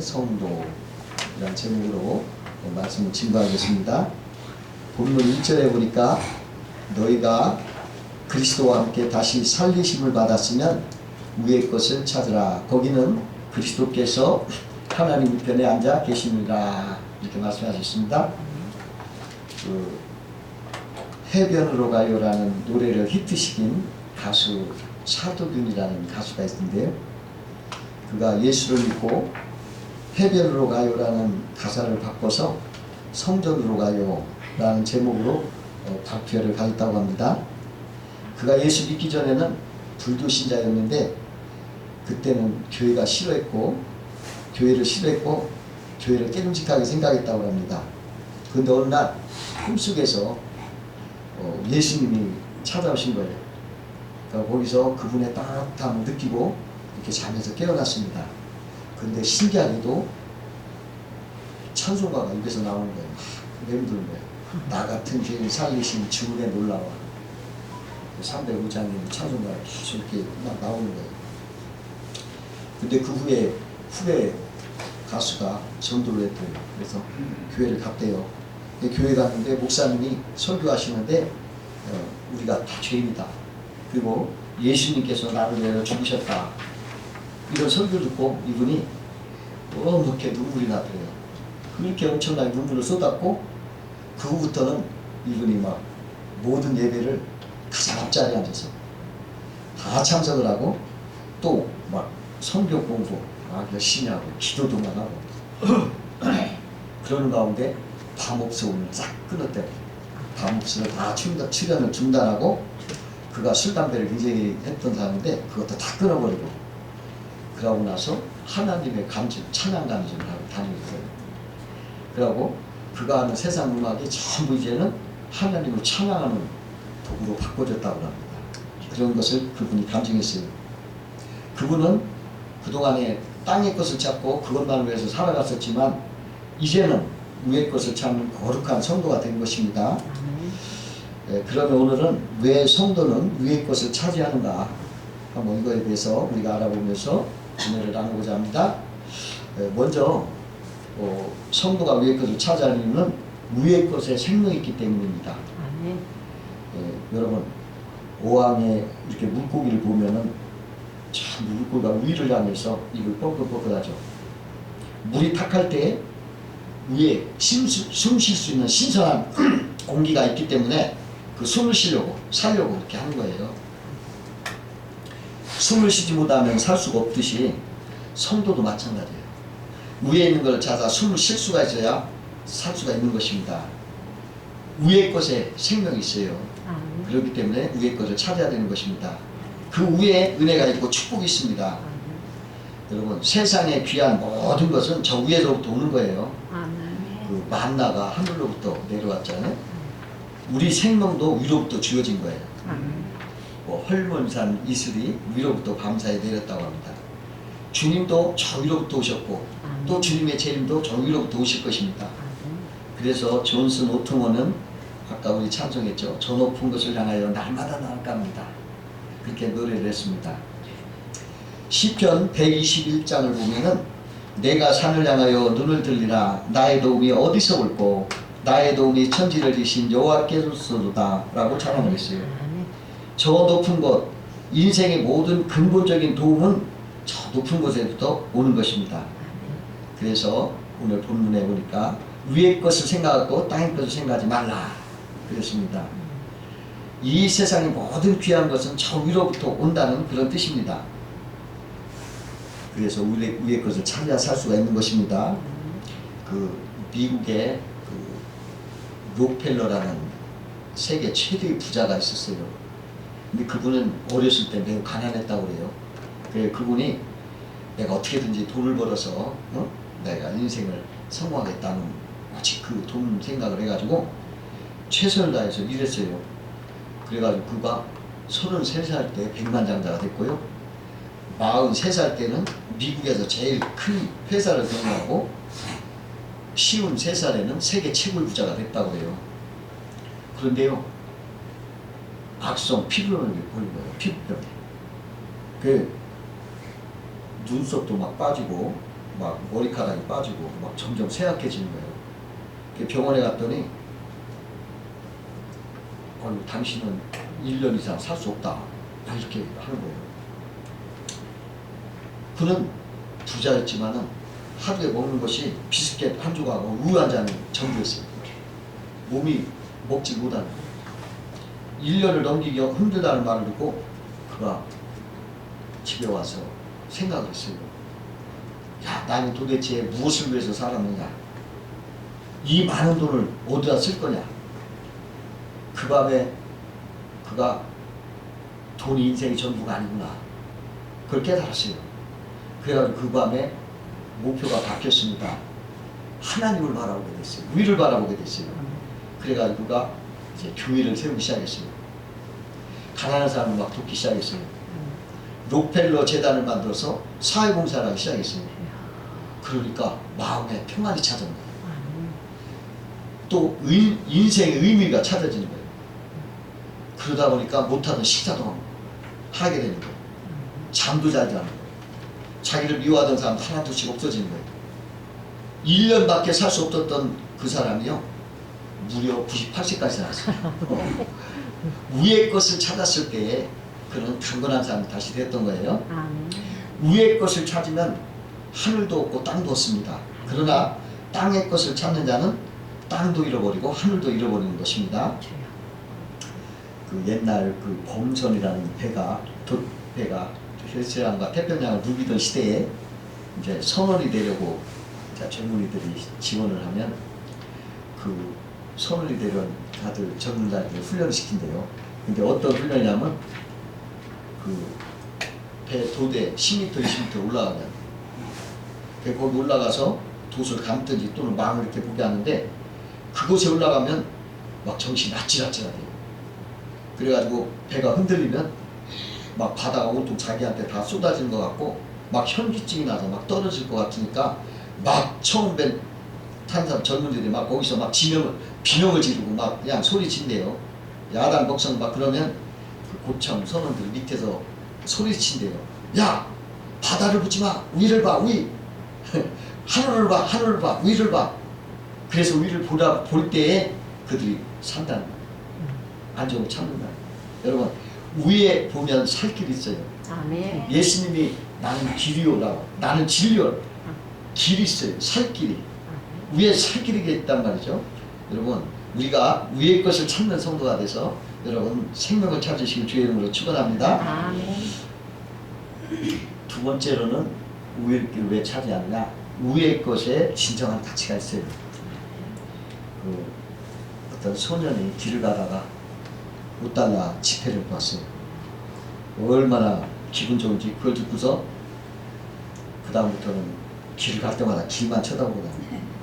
성도라는 제목으로 말씀을 증거하겠습니다. 본문 1절에 보니까 너희가 그리스도와 함께 다시 살리심을 받았으면 위의 것을 찾으라. 거기는 그리스도께서 하나님 우편에 앉아 계시느니라. 이렇게 말씀하셨습니다. 해변으로 가요라는 노래를 히트시킨 가수 사도균이라는 가수가 있는데요. 그가 예수를 믿고 해변으로 가요라는 가사를 바꿔서 성전으로 가요라는 제목으로 발표를 가졌다고 합니다. 그가 예수 믿기 전에는 불교 신자였는데 그때는 교회를 싫어했고 교회를 깨름직하게 생각했다고 합니다. 그런데 어느 날 꿈속에서 예수님이 찾아오신 거예요. 그러니까 거기서 그분의 따뜻함을 느끼고 이렇게 잠에서 깨어났습니다. 그런데 신기하게도 찬송가가 입에서 나오는 거예요. 맴도는 거예요. 나 같은 죄인 살리신 주의 놀라워. 305장의 찬송가가 계속 이렇게 막 나오는 거예요. 근데 그 후에 가수가 전도를 했대요. 그래서 교회를 갔대요. 교회 갔는데 목사님이 설교하시는데 우리가 다 죄인이다. 그리고 예수님께서 나를 위하여 죽으셨다. 이런 설교를 듣고 이분이 이렇게 눈물이 나더래요. 그렇게 엄청나게 눈물을 쏟았고 그 후부터는 이분이 막 모든 예배를 가장 앞자리에 앉아서 다 참석을 하고 또 막 성경 공부 열심히 하고 기도도 하고 그러는 가운데 밤업소를 싹 끊었대요. 밤업소를 다 출연을 중단하고 그가 술, 담배를 굉장히 했던 사람인데 그것도 다 끊어버리고 그러고 나서 하나님의 간증, 찬양 간증을 하고 다니고 있어요. 그러고 그가 하는 세상 음악이 전부 이제는 하나님을 찬양하는 도구로 바꿔졌다고 합니다. 그런 것을 그분이 간증했어요. 그분은 그동안에 땅의 것을 찾고 그것만을 위해서 살아갔었지만 이제는 위의 것을 찾는 거룩한 성도가 된 것입니다. 그러면 오늘은 왜 성도는 위의 것을 차지하는가 한번 이거에 대해서 우리가 알아보면서 은혜를 나누고자 합니다. 먼저 성도가 위의 것을 차지하는 이유는 위의 것에 생명이 있기 때문입니다. 여러분 어항에 이렇게 물고기를 보면은 참 물고기가 위를 향해서 입을 뻐긋뻐긋하죠. 물이 탁할 때 위에 숨 쉴 수 있는 신선한 공기가 있기 때문에 그 숨을 살려고 이렇게 하는 거예요. 숨을 쉬지 못하면 살 수가 없듯이 성도도 마찬가지예요. 위에 있는 걸 찾아 숨을 쉴 수가 있어야 살 수가 있는 것입니다. 위의 것에 생명이 있어요. 그렇기 때문에 위의 것을 찾아야 되는 것입니다. 그 위에 은혜가 있고 축복이 있습니다. 여러분 세상에 귀한 모든 것은 저 위에서부터 오는 거예요. 그 만나가 하늘로부터 내려왔잖아요. 우리 생명도 위로부터 주어진 거예요. 헐몬산 이슬이 위로부터 밤사이에 내렸다고 합니다. 주님도 저 위로부터 오셨고 또 주님의 재림도 저 위로부터 오실 것입니다. 그래서 존슨 오트먼은 아까 우리 찬송했죠. 저 높은 것을 향하여 날마다 나아갑니다. 그렇게 노래를 했습니다. 시편 121장을 보면은 내가 산을 향하여 눈을 들리라. 나의 도움이 어디서 올꼬? 나의 도움이 천지를 지신 여호와께로서도다 라고 찬양을 했어요. 저 높은 곳, 인생의 모든 근본적인 도움은 저 높은 곳에부터 오는 것입니다. 그래서 오늘 본문에 보니까 위의 것을 생각하고 땅의 것을 생각하지 말라 그랬습니다. 이 세상의 모든 귀한 것은 저 위로부터 온다는 그런 뜻입니다. 그래서 위의 것을 찾아 살 수가 있는 것입니다. 그 미국의 그 록펠러라는 세계 최대의 부자가 있었어요. 근데 그분은 어렸을 때 매우 가난했다고 그래요. 그래서 그분이 내가 어떻게든지 돈을 벌어서 내가 인생을 성공하겠다는 오직 그 돈 생각을 해가지고 최선을 다해서 일했어요. 그래가지고 그가 33살 때 백만장자가 됐고요. 43살 때는 미국에서 제일 큰 회사를 경영하고 53살에는 세계 최고의 부자가 됐다고 해요. 그런데요, 악성 피부염이 걸린 거예요. 피부병에. 그 눈썹도 막 빠지고 막 머리카락이 빠지고 막 점점 쇠약해지는 거예요. 병원에 갔더니 당신은 1년 이상 살 수 없다 이렇게 하는 거예요. 그는 부자였지만은 하루에 먹는 것이 비스켓 한 조각하고 우유 한 잔이 전부였어요. 몸이 먹지 못하는 거예요. 1년을 넘기기 힘들다는 말을 듣고 그가 집에 와서 생각을 했어요. 야, 나는 도대체 무엇을 위해서 살았느냐? 이 많은 돈을 어디다 쓸 거냐? 그 밤에 그가 돈이 인생의 전부가 아니구나. 그걸 깨달았어요. 그래가지고 그 밤에 목표가 바뀌었습니다. 하나님을 바라보게 됐어요. 위를 바라보게 됐어요. 그래가지고 그가 이제 교회를 세우기 시작했어요. 가난한 사람을 막 돕기 시작했어요. 록펠러 재단을 만들어서 사회봉사를 하기 시작했어요. 그러니까 마음에 평안이 찾아온 거예요. 또 인생의 의미가 찾아지는 거예요. 그러다 보니까 못하던 식사도 하게 되는 거예요. 잠도 자지 않는 거예요. 자기를 미워하던 사람도 하나둘씩 없어지는 거예요. 1년밖에 살 수 없었던 그 사람이요, 무려 98세까지 살았어요. 위의 것을 찾았을 때에 그는 강건한 사람이 다시 됐던 거예요. 위의 것을 찾으면 하늘도 없고 땅도 없습니다. 그러나 땅의 것을 찾는 자는 땅도 잃어버리고 하늘도 잃어버리는 것입니다. 그 옛날 그 범선이라는 배가 헬스장과 태평양을 누비던 시대에 이제 선원이 되려고 젊은이들이 지원을 하면 그 선원이 되려는 다들 젊은이들을 훈련을 시킨대요. 근데 어떤 훈련이냐면 그 배 도대 10m, 20m 올라가면 거기 올라가서 돛을 감든지 또는 망을 이렇게 보게 하는데 그곳에 올라가면 막 정신이 아찔아찔하대요. 그래가지고 배가 흔들리면 막 바다가 온통 자기한테 다 쏟아지는 것 같고 막 현기증이 나서 막 떨어질 것 같으니까 막 처음 탄 사람 젊은이들이 막 거기서 막 비명을 지르고 막 그냥 소리 친대요. 야단 벅성 막 그러면 그 고참 선원들 밑에서 소리 친대요. 야, 바다를 보지 마. 위를 봐. 위. 하늘을 봐. 하늘을 봐. 위를 봐. 그래서 위를 볼 때에 그들이 산다는 거예요. 안정을 찾는다. 여러분, 위에 보면 살 길이 있어요. 아멘. 예수님이 나는 길이요라고, 나는 진리요. 길이 있어요. 살 길이. 위에 살 길이 있단 말이죠. 여러분, 우리가 위의 것을 찾는 성도가 돼서 여러분 생명을 찾으시길 주의 이름으로 축원합니다. 아멘. 두 번째로는 위의 길을 왜 차지하느냐? 위의 것에 진정한 가치가 있어요. 그 어떤 소년이 길을 가다가 5달러 지폐를 봤어요. 얼마나 기분 좋은지 그걸 듣고서 그 다음부터는 길을 갈 때마다 길만 쳐다보다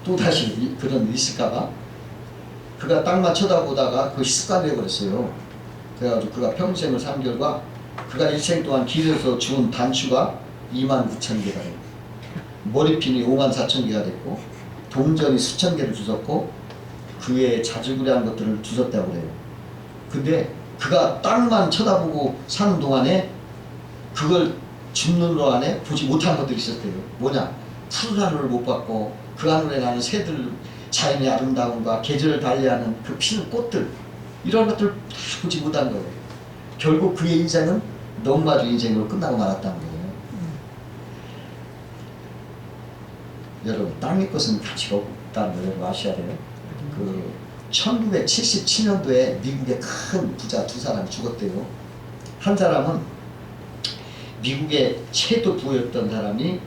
또 다시 그런 일이 있을까봐 그가 땅만 쳐다보다가 그것이 습관이 되어버렸어요. 그래가지고 그가 평생을 산 결과 그가 일생 동안 길에서 주운 단추가 29,000개가 되고 머리핀이 54,000개가 됐고 동전이 수천 개를 주웠고 그 외에 자질구레한 것들을 주웠다고 그래요. 근데 그가 땅만 쳐다보고 사는 동안에 그걸 줍는 안에 보지 못한 것들이 있었대요. 뭐냐? 푸른 하늘을 못 봤고 그 하늘에 나는 새들, 자연의 아름다움과 계절을 달리하는 그 피는 꽃들, 이런 것들을 다 보지 못한 거예요. 결국 그의 인생은 넉마주 인생으로 끝나고 말았다는 거예요. 여러분, 땅의 것은 가치가 없다는 걸 여러분 아셔야 돼요. 그 1977년도에 미국의 큰 부자 두 사람이 죽었대요. 한 사람은 미국의 최고 부였던 사람이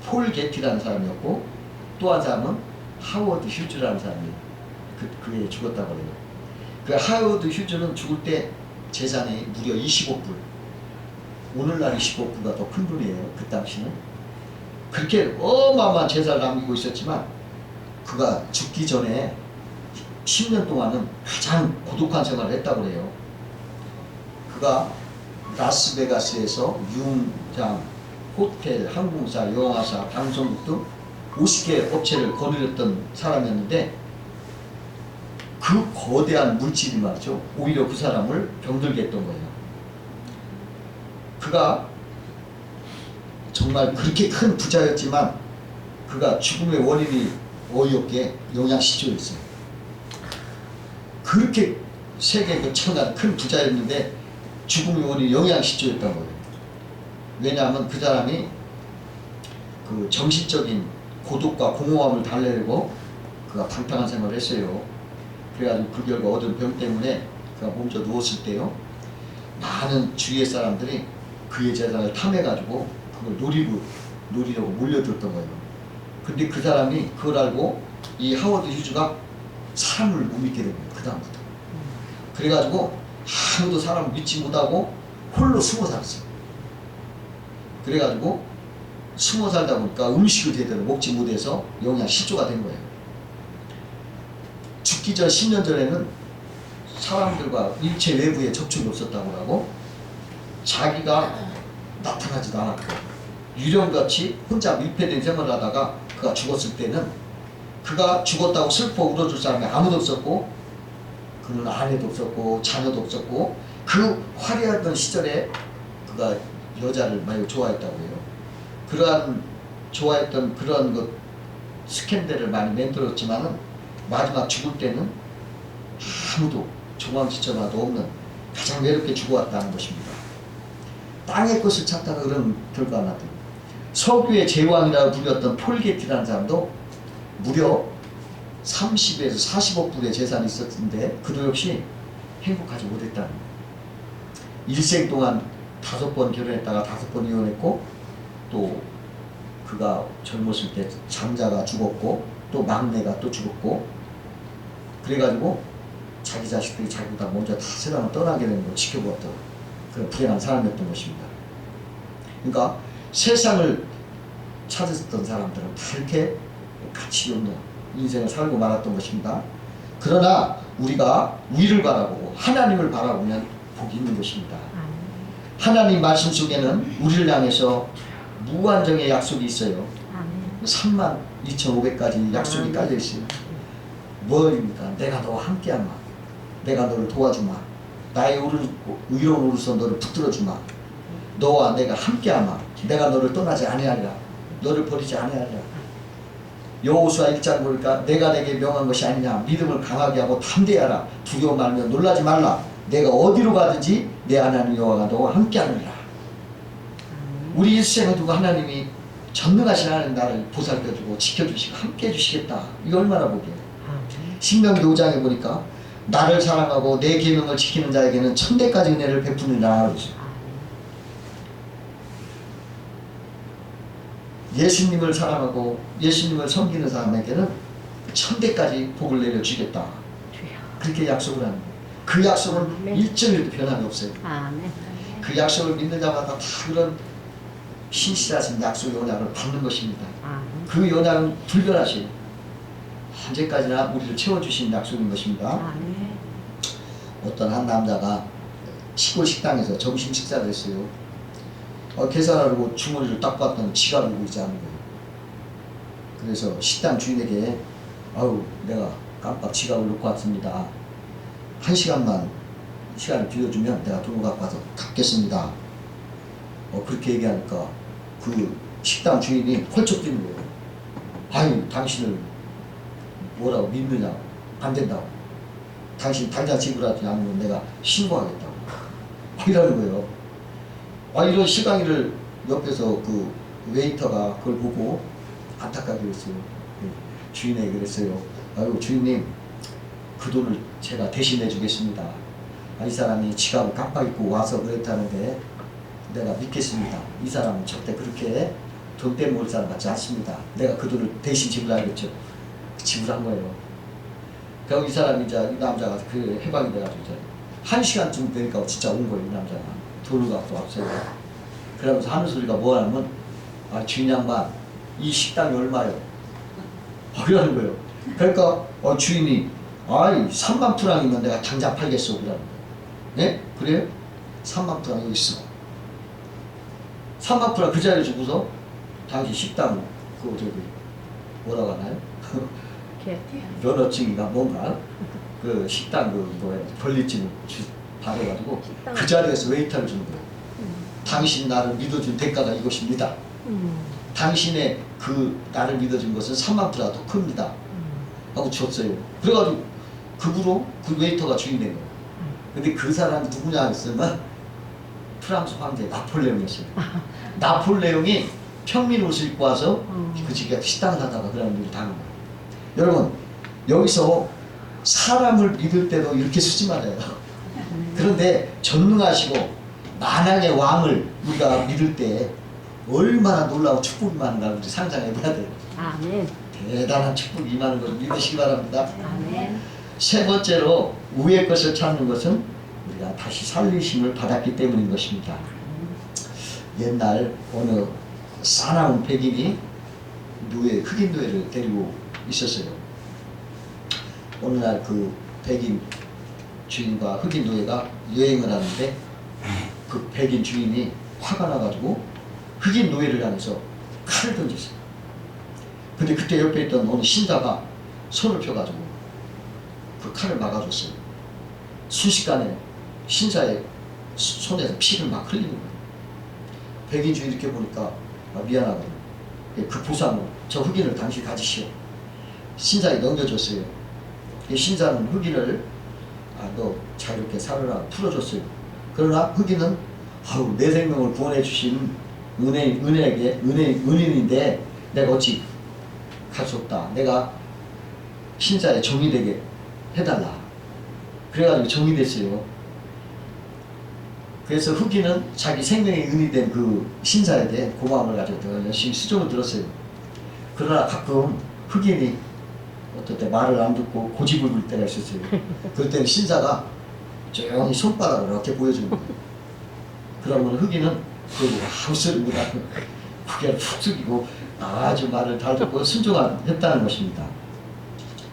폴 게티라는 사람이었고 또 한 사람은 하워드 휴즈라는 사람이 그에 죽었다고 해요. 그 하워드 휴즈는 죽을 때 재산이 무려 20억 불. 오늘날 20억 불보다 더 큰 돈이에요. 그 당시는. 그렇게 어마어마한 재산을 남기고 있었지만 그가 죽기 전에 10년 동안은 가장 고독한 생활을 했다고 해요. 그가 라스베가스에서 유흥장, 호텔, 항공사, 영화사, 방송국 등 50개 업체를 거느렸던 사람이었는데 그 거대한 물질이 말이죠. 오히려 그 사람을 병들게 했던 거예요. 그가 정말 그렇게 큰 부자였지만 그가 죽음의 원인이 어이없게 영양실조였어요. 그렇게 세계 그 천한 큰 부자였는데 죽음의 원인이 영양실조였던 거예요. 왜냐하면 그 사람이 그 정신적인 고독과 공허함을 달래려고 그가 방탕한 생활을 했어요. 그래가지고 그 결과 얻은 병 때문에 그가 몸져 누웠을 때요, 많은 주위의 사람들이 그의 재산을 탐해가지고 그걸 노리려고 몰려들었던 거예요. 근데 그 사람이 그걸 알고 이 하워드 휴즈가 사람을 못 믿게 된 거예요. 그 다음부터. 그래가지고 아무도 사람을 믿지 못하고 홀로 숨어 살았어요. 그래가지고 숨어 살다 보니까 음식을 제대로 먹지 못해서 영양실조가 된 거예요. 죽기 전 10년 전에는 사람들과 일체 외부에 접촉이 없었다고 하고 자기가 나타나지도 않았고 유령같이 혼자 밀폐된 생활을 하다가 그가 죽었을 때는 그가 죽었다고 슬퍼 울어줄 사람이 아무도 없었고 그는 아내도 없었고 자녀도 없었고 그 화려했던 시절에 그가 여자를 많이 좋아했다고 해요. 그러한 좋아했던 그런 그 스캔들을 많이 만들었지만은 마지막 죽을 때는 아무도 조망지처나도 없는 가장 외롭게 죽어왔다는 것입니다. 땅의 것을 찾다가 그런 결과가 나더니 석유의 제왕이라고 불렸던 폴 게티라는 사람도 무려 30에서 40억 불의 재산이 있었는데 그도 역시 행복하지 못했다는 거예요. 일생 동안 5번 결혼했다가 5번 이혼했고 또 그가 젊었을 때 장자가 죽었고 또 막내가 또 죽었고 그래가지고 자기 자식들이 자기보다 먼저 다 세상을 떠나게 되는 걸 지켜보았던 그런 불행한 사람이었던 것입니다. 그러니까 세상을 찾았던 사람들은 다 이렇게 가치 없는 인생을 살고 말았던 것입니다. 그러나 우리가 위를 바라보고 하나님을 바라보면 복이 있는 것입니다. 하나님 말씀 속에는 우리를 향해서 무한정의 약속이 있어요. 32,500가지 약속이 깔려 있어요. 뭐입니까? 내가 너와 함께하마. 내가 너를 도와주마. 나의 의로운 오른손 너를 붙들어주마. 너와 내가 함께하마. 내가 너를 떠나지 아니하리라. 너를 버리지 아니하리라. 여호수아 1장 보니까 내가 내게 명한 것이 아니냐. 믿음을 강하게 하고 담대하라. 두려워 말며 놀라지 말라. 내가 어디로 가든지 내 하나님 여호와가 너와 함께하느니라. 우리 일생을 두고 하나님이 전능하신 하나님 나를 보살펴주고 지켜주시고 함께해 주시겠다. 이거 얼마나 복이에요. 신명기 5장에 보니까 나를 사랑하고 내 계명을 지키는 자에게는 천대까지 은혜를 베푸느니라. 예수님을 사랑하고 예수님을 섬기는 사람에게는 천대까지 복을 내려주겠다. 그렇게 약속을 하는 거예요. 그 약속은 1점에도 변함이 없어요. 그 약속을 믿는 자마다 다 그런 신실하신 약속의 언약을 받는 것입니다. 그 언약은 불변하신 언제까지나 우리를 채워주신 약속인 것입니다. 어떤 한 남자가 시골 식당에서 점심 식사를 했어요. 계산하려고 주머니를 딱 봤더니 지갑을 보이지 않는 거예요. 그래서 식당 주인에게 아유 내가 깜빡 지갑을 놓고 왔습니다. 1시간만 시간을 빌려주면 내가 돈을 갖고 와서 갚겠습니다. 그렇게 얘기하니까 그 식당 주인이 펄쩍 뛰는 거예요. 아니 당신을 뭐라고 믿느냐. 안 된다고. 당신 당장 지불하지 않으면 내가 신고하겠다고. 이러는 거예요. 이런 시강이를 옆에서 그 웨이터가 그걸 보고 안타깝게 그랬어요. 주인에게 그랬어요. 아유 주인님 그 돈을 제가 대신해 주겠습니다. 이 사람이 지갑을 깜빡 잊고 와서 그랬다는데 내가 믿겠습니다. 이 사람은 절대 그렇게 돈 빼먹을 사람 같지 않습니다. 내가 그 돈을 대신 지불하겠죠. 지불한 거예요. 그리고 이 사람이 이제 이 남자가 그 해방이 돼가지고 이제 1시간쯤 되니까 진짜 온 거예요. 이 남자가 돈을 갖고 왔어요. 그러면서 하는 소리가 뭐냐면 주인 양반 이 식당이 얼마요? 이러는 거예요. 그러니까 주인이 3만 프랑이면 내가 당장 팔겠어. 그러는 거예요. 네? 그래요? 3만 프랑 여기 있어. 3만 프랑 그 자리에 주고서 당신 식당 그거 저기 뭐라고 하나요? 면허증인가 뭔가 그 식당 그 뭐야 권리증을 받아가지고 그 자리에서 웨이터를 주는 거예요. 당신 나를 믿어준 대가가 이것입니다. 당신의 그 나를 믿어준 것은 3만 프라도 큽니다. 하고 줬어요. 그래가지고 그 후로 그 웨이터가 주인 된 거예요. 근데 그 사람이 누구냐 했으면 프랑스 황제 나폴레옹이었어요. 나폴레옹이 평민 옷을 입고 와서 그 집에 식당을 하다가 그런 일을 당한 거예요. 여러분, 여기서 사람을 믿을 때도 이렇게 쓰지 말아요. 그런데 전능하시고 만왕의 왕을 우리가 믿을 때 얼마나 놀라운 축복이 많은가 우리 상상해 봐야 돼요. 아멘. 대단한 축복이 임하는 것을 믿으시기 바랍니다. 아멘. 세 번째로 위의 것을 찾는 것은 우리가 다시 살리심을 받았기 때문인 것입니다. 옛날 어느 사나운 백인이 흑인 노예를 데리고 있었어요. 어느 날 그 백인 주인과 흑인 노예가 여행을 하는데 그 백인 주인이 화가 나가지고 흑인 노예를 향해서 칼을 던졌어요. 근데 그때 옆에 있던 어느 신자가 손을 펴가지고 그 칼을 막아줬어요. 순식간에 신자의 손에서 피를 막 흘리는 거예요. 백인 주인 이렇게 보니까 미안하거든요. 그 보상을 저 흑인을 당신이 가지시오. 신자에 넘겨줬어요. 신자는 흑인을 너 자유롭게 살아라 풀어줬어요. 그러나 흑인은 내 생명을 구원해 주신 은인인데 내가 어찌 갈 수 없다. 내가 신자의 종이 되게 해달라. 그래가지고 종이 됐어요. 그래서 흑인은 자기 생명의 은이 된 그 신자에게 고마움을 가지고 열심히 수종을 들었어요. 그러나 가끔 흑인이 어떨 때 말을 안 듣고 고집을 부릴 때가 있었어요. 그럴 때는 신자가 조용히 손바닥을 이렇게 보여주는 거예요. 그러면 흑인은 그걸 아무 소리 못하고 고개를 푹 숙이고 아주 말을 잘 듣고 순종했다는 것입니다.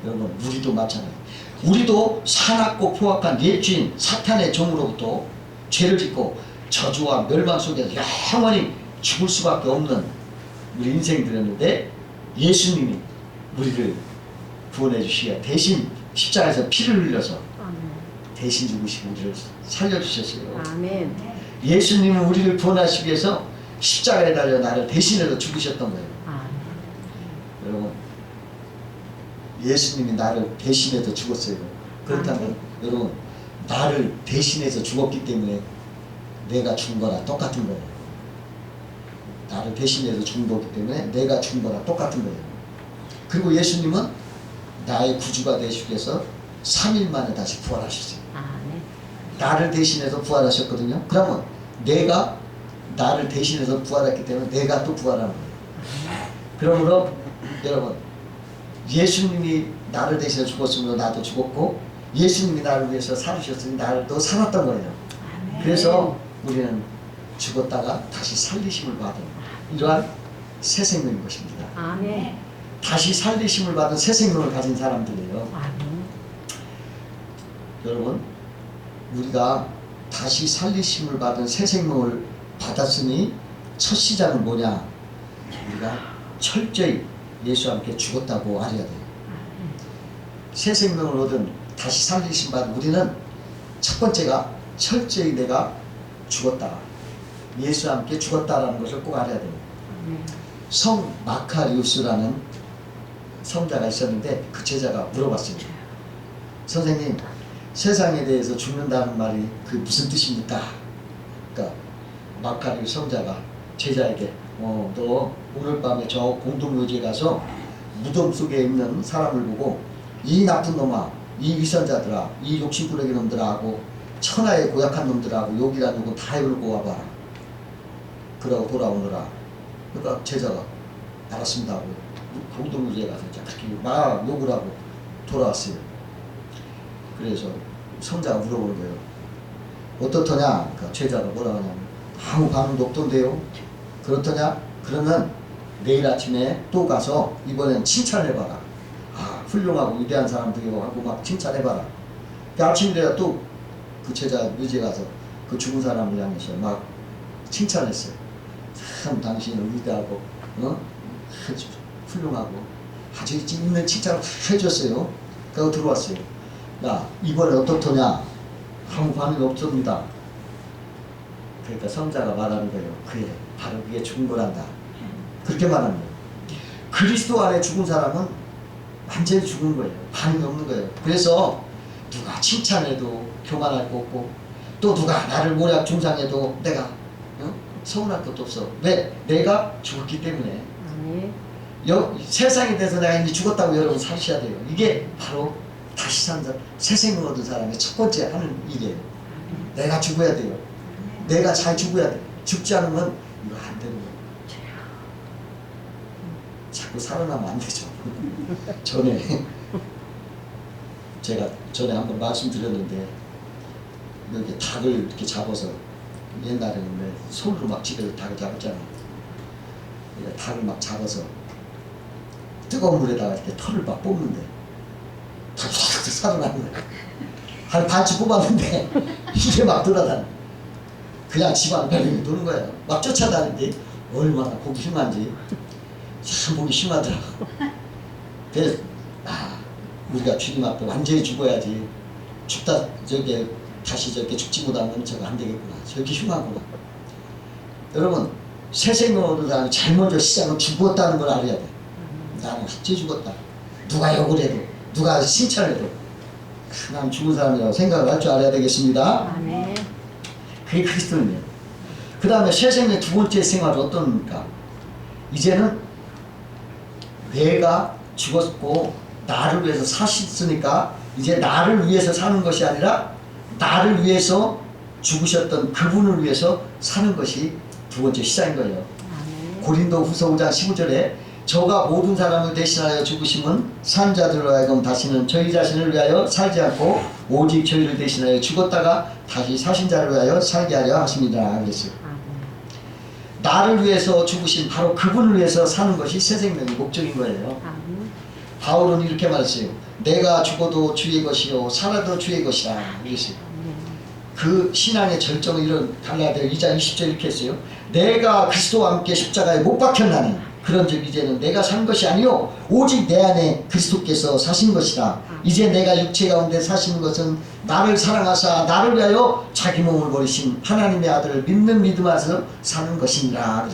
여러분, 우리도 마찬가지. 우리도 사납고 포악한 옛 주인 사탄의 종으로부터 죄를 짓고 저주와 멸망 속에서 영원히 죽을 수밖에 없는 우리 인생들이었는데 예수님이 우리를 구원해 주시기에 대신 십자가에서 피를 흘려서 대신 죽으시고 우리를 살려주셨어요. 아멘. 예수님은 우리를 구원하시기 위해서 십자가에 달려 나를 대신해서 죽으셨던 거예요. 아멘. 여러분, 예수님이 나를 대신해서 죽었어요. 그렇다면 여러분, 나를 대신해서 죽었기 때문에 내가 죽은 거랑 똑같은 거예요. 나를 대신해서 죽은 거기 때문에 내가 죽은 거랑 똑같은 거예요. 그리고 예수님은 나의 구주가 되시기 위해서 3일 만에 다시 부활하셨어요. 아멘. 나를 대신해서 부활하셨거든요. 그러면 내가 나를 대신해서 부활했기 때문에 내가 또 부활하는 거예요. 그러므로 여러분, 예수님이 나를 대신해 죽었으므로 나도 죽었고 예수님이 나를 위해서 살으셨으니 나도 살았던 거예요. 아멘. 그래서 우리는 죽었다가 다시 살리심을 받은 이러한 새 생명인 것입니다. 아멘. 다시 살리심을 받은 새 생명을 가진 사람들이에요. 아멘. 여러분, 우리가 다시 살리심을 받은 새 생명을 받았으니 첫 시작은 뭐냐? 우리가 철저히 예수와 함께 죽었다고 알아야 돼요. 새 생명을 얻은 다시 살리심 받은 우리는 첫 번째가 철저히 내가 죽었다. 예수와 함께 죽었다라는 것을 꼭 알아야 돼요. 성 마카리우스라는 성자가 있었는데 그 제자가 물어봤습니다. 선생님, 세상에 대해서 죽는다는 말이 그 무슨 뜻입니까? 그러니까 마카리우스 성자가 제자에게 너 오늘 밤에 저 공동묘지에 가서 무덤 속에 있는 사람을 보고 이 나쁜 놈아, 이 위선자들아, 이 욕심꾸러기 놈들아 하고 천하의 고약한 놈들하고 욕이란 욕은 다 열고 와봐라. 그러고 돌아오느라. 그러니까 제자가 알았습니다 하고 공동묘지에 가서 그렇게 막 욕을 하고 돌아왔어요. 그래서 성자가 물어보는 거예요. 어떻더냐? 그러니까 제자가 뭐라고 하냐면 아무 반응도 없던데요. 그렇더냐? 그러면 내일 아침에 또 가서 이번엔 칭찬해봐라. 훌륭하고 위대한 사람들이고 하고 막 칭찬해봐라. 그 아침에 내가 또 그 제자 묘지에 가서 그 죽은 사람을 향해서 막 칭찬했어요. 참 당신은 위대하고 아주 훌륭하고 아주 있는 칭찬을 다 해줬어요. 그러고 들어왔어요. 야, 이번에 어떻더냐? 아무 반응이 없습니다. 그러니까 성자가 말하는 거예요. 그래, 바로 그게 죽은 거란다. 그렇게 말합니다. 그리스도 안에 죽은 사람은 완전히 죽은 거예요. 반응이 없는 거예요. 그래서 누가 칭찬해도 교만할 거 없고, 또 누가 나를 모략 중상해도 내가 서운할 것도 없어. 왜? 내가 죽었기 때문에. 세상에 대해서 내가 이미 죽었다고 여러분 사셔야 돼요. 이게 바로 다시 산다, 새 생명 얻은 사람의 첫 번째 하는 일이에요. 내가 죽어야 돼요. 내가 잘 죽어야 돼. 죽지 않으면 이거 안 되는 거예요. 자꾸 살아나면 안 되죠. 제가 전에 한번 말씀드렸는데, 여기 닭을 이렇게 잡아서, 옛날에는 왜 손으로 막 집에서 닭을 잡았잖아요. 닭을 막 잡아서 뜨거운 물에다가 이렇게 털을 막 뽑는데 닭이 살아나는 거예요. 한 반치 뽑았는데 이게 막 돌아다녀. 그냥 집안 벨링이 도는 거예요. 막 쫓아다니는데 얼마나 보기 흉한지 참 보기 흉하더라고. 그래서 우리가 주님 앞에 완전히 죽어야지, 죽다 저게 다시 저렇게 죽지 못하면 저거 안 되겠구나, 저렇게 흉하구나. 여러분, 새 생명 얻은 사람이 제일 먼저 시작은 죽었다는 걸 알아야 돼. 나는 확실히 죽었다. 누가 욕을 해도, 누가 칭찬해도 난 죽은 사람이라고 생각을 할 줄 알아야 되겠습니다. 아멘. 그게 그리스도인이에요. 그 다음에 새 생명의 두 번째 생활은 어떻습니까? 이제는 내가 죽었고 나를 위해서 사셨으니까 이제 나를 위해서 사는 것이 아니라 나를 위해서 죽으셨던 그분을 위해서 사는 것이 두 번째 시작인 거예요. 고린도 후서 5장 15절에 저가 모든 사람을 대신하여 죽으심은 산 자들로 하여금 다시는 저희 자신을 위하여 살지 않고 오직 저희를 대신하여 죽었다가 다시 사신 자를 위하여 살게 하려 하십니다. 그랬어요. 나를 위해서 죽으신 바로 그분을 위해서 사는 것이 새 생명의 목적인 거예요. 바울은 이렇게 말했어요. 내가 죽어도 주의 것이요 살아도 주의 것이라 그랬어요. 그 신앙의 절정을 이런 갈라디아 2장 20절 이렇게 했어요. 내가 그리스도와 함께 십자가에 못 박혔나니 그런즉 이제는 내가 산 것이 아니요 오직 내 안에 그리스도께서 사신 것이라. 이제 내가 육체 가운데 사시는 것은 나를 사랑하사 나를 위하여 자기 몸을 버리신 하나님의 아들을 믿는 믿음 안에서 사는 것이니라.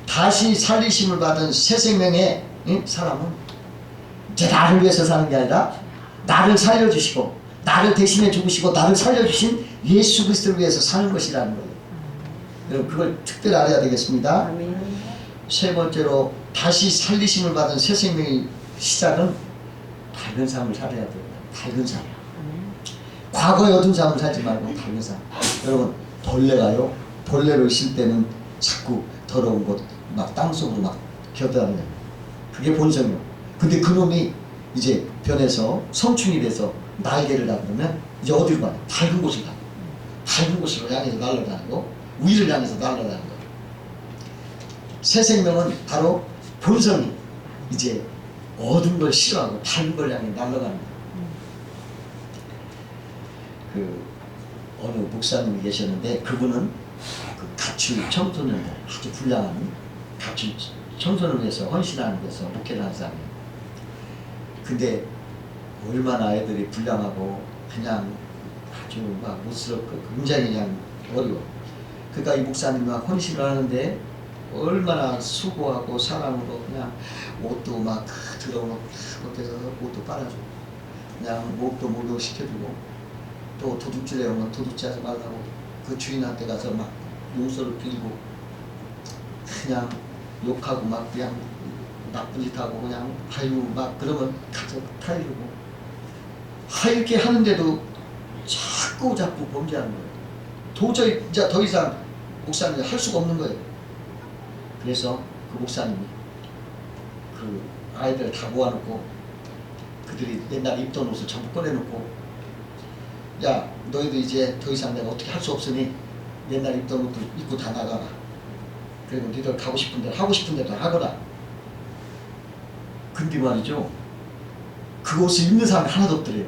다시 살리심을 받은 새 생명의 사람은 이제 나를 위해서 사는 게 아니라 나를 살려주시고 나를 대신해 죽으시고 나를 살려주신 예수 그리스도를 위해서 사는 것이라는 거예요. 여러분 그걸 특별히 알아야 되겠습니다. 세 번째로 다시 살리심을 받은 새 생명의 시작은 밝은 삶을 살아야 돼요. 밝은 삶. 과거의 어두운 삶을 살지 말고 밝은 삶. 여러분 벌레가요, 벌레로 있을 때는 자꾸 더러운 곳 막 땅속으로 막 겨드다녀요. 그게 본성이에요. 근데 그놈이 이제 변해서 성충이 돼서 날개를 잡으면 이제 어디로 가요? 밝은 곳을 가요. 밝은 곳으로 향해서 날아다니고 위를 향해서 날아다니는 거예요. 새 생명은 바로 본성이 이제 어두운 걸 싫어하고 밝은 걸 향해 날아가는 거예요. 그 어느 목사님이 계셨는데 그분은 그 가출 청소년들 아주 불량한 가출 청소년을 위해서 헌신하는 데서 목회를 하는 사람이에요. 근데 얼마나 애들이 불량하고 그냥 아주 막 못스럽고 굉장히 그냥 어려워. 그러니까 이 목사님이 막 헌신을 하는데 얼마나 수고하고 사랑으로 그냥 옷도 막 들어오는 밖에서 옷도 빨아주고 그냥 목도 목욕시켜주고 또 도둑질해 오면 도둑질하지 말라고 그 주인한테 가서 막 용서를 빌고 그냥 욕하고 막 그냥 나쁜 짓 하고 그냥 하유 막 그러면 가서 타이르고 이렇게 하는데도 자꾸 범죄하는 거예요. 도저히 이제 더 이상 목사님이 할 수가 없는 거예요. 그래서 그 목사님이 그 아이들을 다 모아놓고 그들이 옛날에 입던 옷을 전부 꺼내놓고 야 너희도 이제 더 이상 내가 어떻게 할 수 없으니 옛날에 입던 옷도 입고 다 나가라. 그리고 니들 가고 싶은 대로 하고 싶은 대로 하거라. 근데 말이죠 그 옷을 입는 사람이 하나도 없더래요.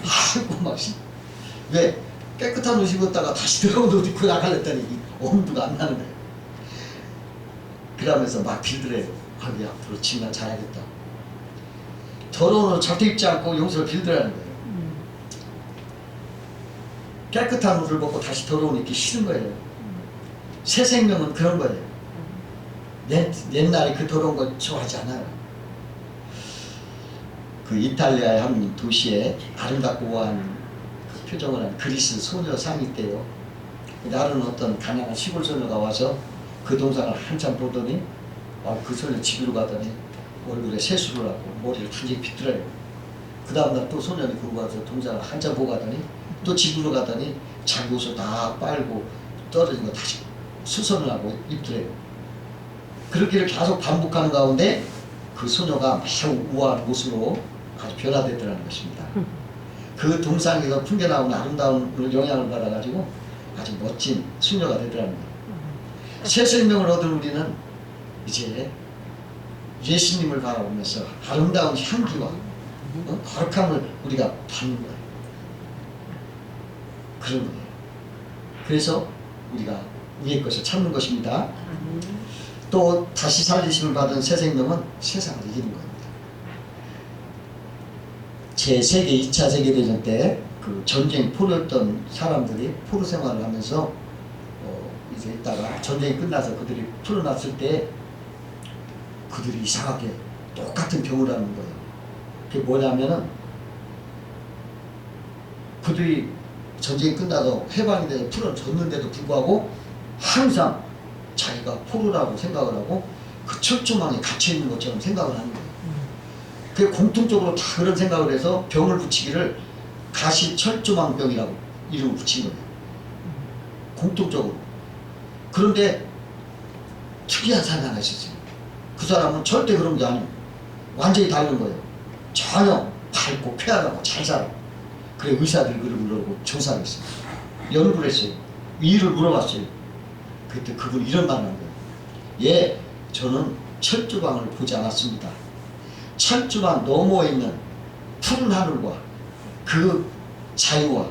아이고 막 왜 깨끗한 옷 입었다가 다시 더러운 옷 입고 나가랬더니 엄두가 안 나는 거예요. 그러면서 막 빌더래요. 아유 앞으로 지금 잘하겠다. 더러운 옷 절대 입지 않고 용서를 빌더라는 거예요. 깨끗한 옷을 벗고 다시 더러운 옷 입기 싫은 거예요. 새 생명은 그런 거예요. 옛날에 그 더러운 거 좋아하지 않아요. 그 이탈리아의 한 도시에 아름답고 우아한 그 표정을 한 그리스 소녀 상이 있대요. 나는 어떤 가난한 시골 소녀가 와서 그 동상을 한참 보더니 그 소녀 집으로 가더니 얼굴에 세수를 하고 머리를 단지 빗들어요. 그 다음날 또 소년이 그거 가서 동상을 한참 보고 가더니 또 집으로 가더니 자기 옷을 다 빨고 떨어진 거 다시 수선을 하고 입더래요. 그렇게 계속 반복하는 가운데 그 소녀가 매우 우아한 모습으로 아주 변화되더라는 것입니다. 그 동상에서 풍겨나오는 아름다운 영향을 받아가지고 아주 멋진 수녀가 되더라는 거예요. 새 생명을 얻은 우리는 이제 예수님을 바라보면서 아름다운 향기와 거룩함을 우리가 받는 거예요. 그런 거예요. 그래서 우리가 위의 것을 찾는 것입니다. 또 다시 살리심을 받은 새 생명은 세상을 이기는 겁니다. 제2차 세계대전 때 그 전쟁 포로였던 사람들이 포로 생활을 하면서 이제 있다가 전쟁이 끝나서 그들이 풀어났을 때 그들이 이상하게 똑같은 병을 하는 거예요. 그게 뭐냐면은 그들이 전쟁이 끝나서 해방이 돼서 풀어졌는데도 불구하고 항상 자기가 포로라고 생각을 하고 그 철조망에 갇혀있는 것처럼 생각을 하는 거예요. 그게 공통적으로 다 그런 생각을 해서 병을 붙이기를 가시철조망병이라고 이름을 붙인 거예요. 공통적으로. 그런데 특이한 사람이 하나 있었어요. 그 사람은 절대 그런 게 아니에요. 완전히 다른 거예요. 전혀 밝고 쾌활하고 잘 살아. 그래 의사들이 그를 물어보고 조사를 했어요. 연구를 했어요. 이유를 물어봤어요. 그때 그분이 이런 말을 한 거예요. 예, 저는 철조망을 보지 않았습니다. 철조망 너머에 있는 푸른 하늘과 그 자유와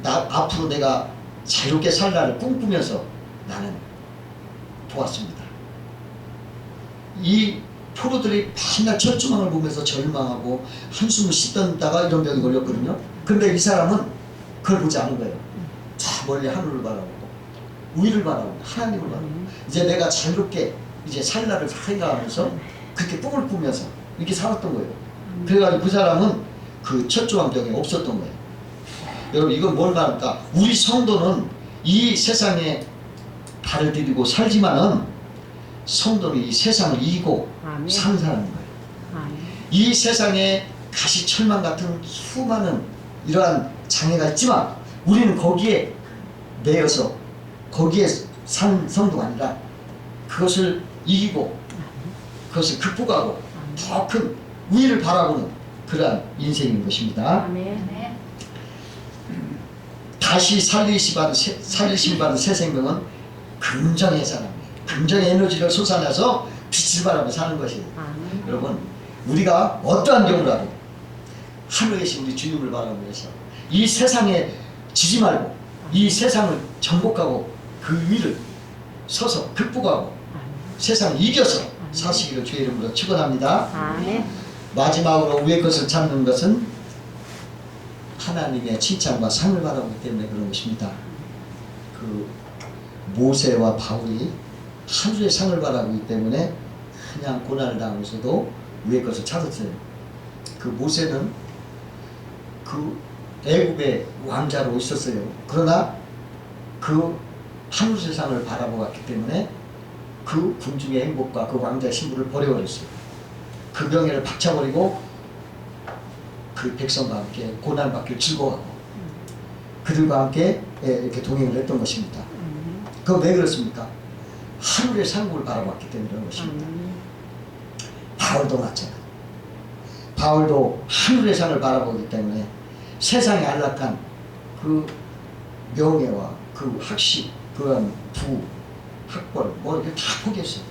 앞으로 내가 자유롭게 살 날을 꿈꾸면서 나는 보았습니다. 이 포로들이 맨날 철조망을 보면서 절망하고 한숨을 쉬다가 이런 병이 걸렸거든요. 근데 이 사람은 그걸 보지 않은 거예요. 저 멀리 하늘을 바라보고 위를 바라보고 하나님을 바라보고 이제 내가 자유롭게 이제 살 날을 생각하면서 그렇게 꿈을 꾸면서 이렇게 살았던 거예요. 그래가지고 그 사람은 그 철조망병이 없었던 거예요. 여러분 이건 뭘 말할까? 우리 성도는 이 세상에 발을 디디고 살지만은 성도는 이 세상을 이기고 사는 사람인 거예요. 이 세상에 가시철망 같은 수많은 이러한 장애가 있지만 우리는 거기에 매여서 거기에 산 성도가 아니라 그것을 이기고 그것을 극복하고 더 큰 위를 바라보는 그러한 인생인 것입니다. 다시 살리심 받은 새 생명은 긍정의 사람이에요. 긍정의 에너지를 솟아내서 빛을 바라며 사는 것이에요. 여러분 우리가 어떠한 경우라도 하늘에 계신 우리 주님을 바라보면서 이 세상에 지지 말고 이 세상을 정복하고 그 위를 서서 극복하고 세상을 이겨서 사시기를 주의 이름으로 축원합니다. 마지막으로 위의 것을 찾는 것은 하나님의 칭찬과 상을 바라보기 때문에 그런 것입니다. 그 모세와 바울이 하늘의 상을 바라보기 때문에 그냥 고난을 당하면서도 위의 것을 찾았어요. 그 모세는 그 애굽의 왕자로 있었어요. 그러나 그 하늘의 상을 바라보았기 때문에 그 군중의 행복과 그 왕자의 신분을 버려버렸어요. 그 명예를 박차버리고 그 백성과 함께 고난받기를 즐거워하고 그들과 함께 이렇게 동행을 했던 것입니다. 그건 왜 그렇습니까? 하늘의 상국을 바라봤기 때문에 그런 것입니다. 바울도 마찬가지. 바울도 하늘의 상을 바라보기 때문에 세상에 안락한 그 명예와 그 학식, 그런 부, 학벌 뭐 이렇게 다 포기했어요.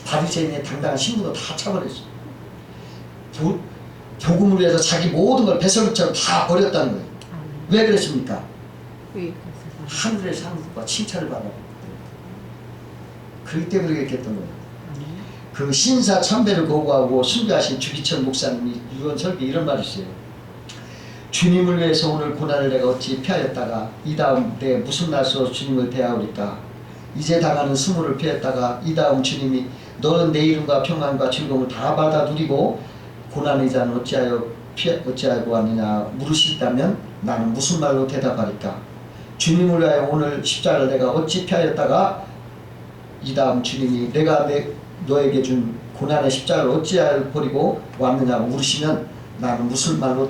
바리새인의 당당한 신분도 다 차버렸어요. 복음을 위해서 자기 모든 걸 배설물처럼 다 버렸다는 거예요. 왜 그랬습니까? 하늘의 상급과 칭찬을 받았기 때문에. 그렇기 때문에 그렇게 했던 거예요. 그 신사 참배를 거부하고 순교하신 주기철 목사님이 유언 설교 이런 말이 있어요. 주님을 위해서 오늘 고난을 내가 어찌 피하였다가 이 다음 때 무슨 날서 주님을 대하오리까? 이제 당하는 수모를 피했다가 이 다음 주님이 너는 내 이름과 평안과 즐거움을 다 받아 누리고 고난의 자는 어찌하여 보았느냐 물으시다면 나는 무슨 말로 대답하리까? 주님을 위하여 오늘 십자가를 내가 어찌 피하였다가 이 다음 주님이 내가 너에게 준 고난의 십자가를 어찌하여 버리고 왔느냐고 물으시면 나는 무슨 말로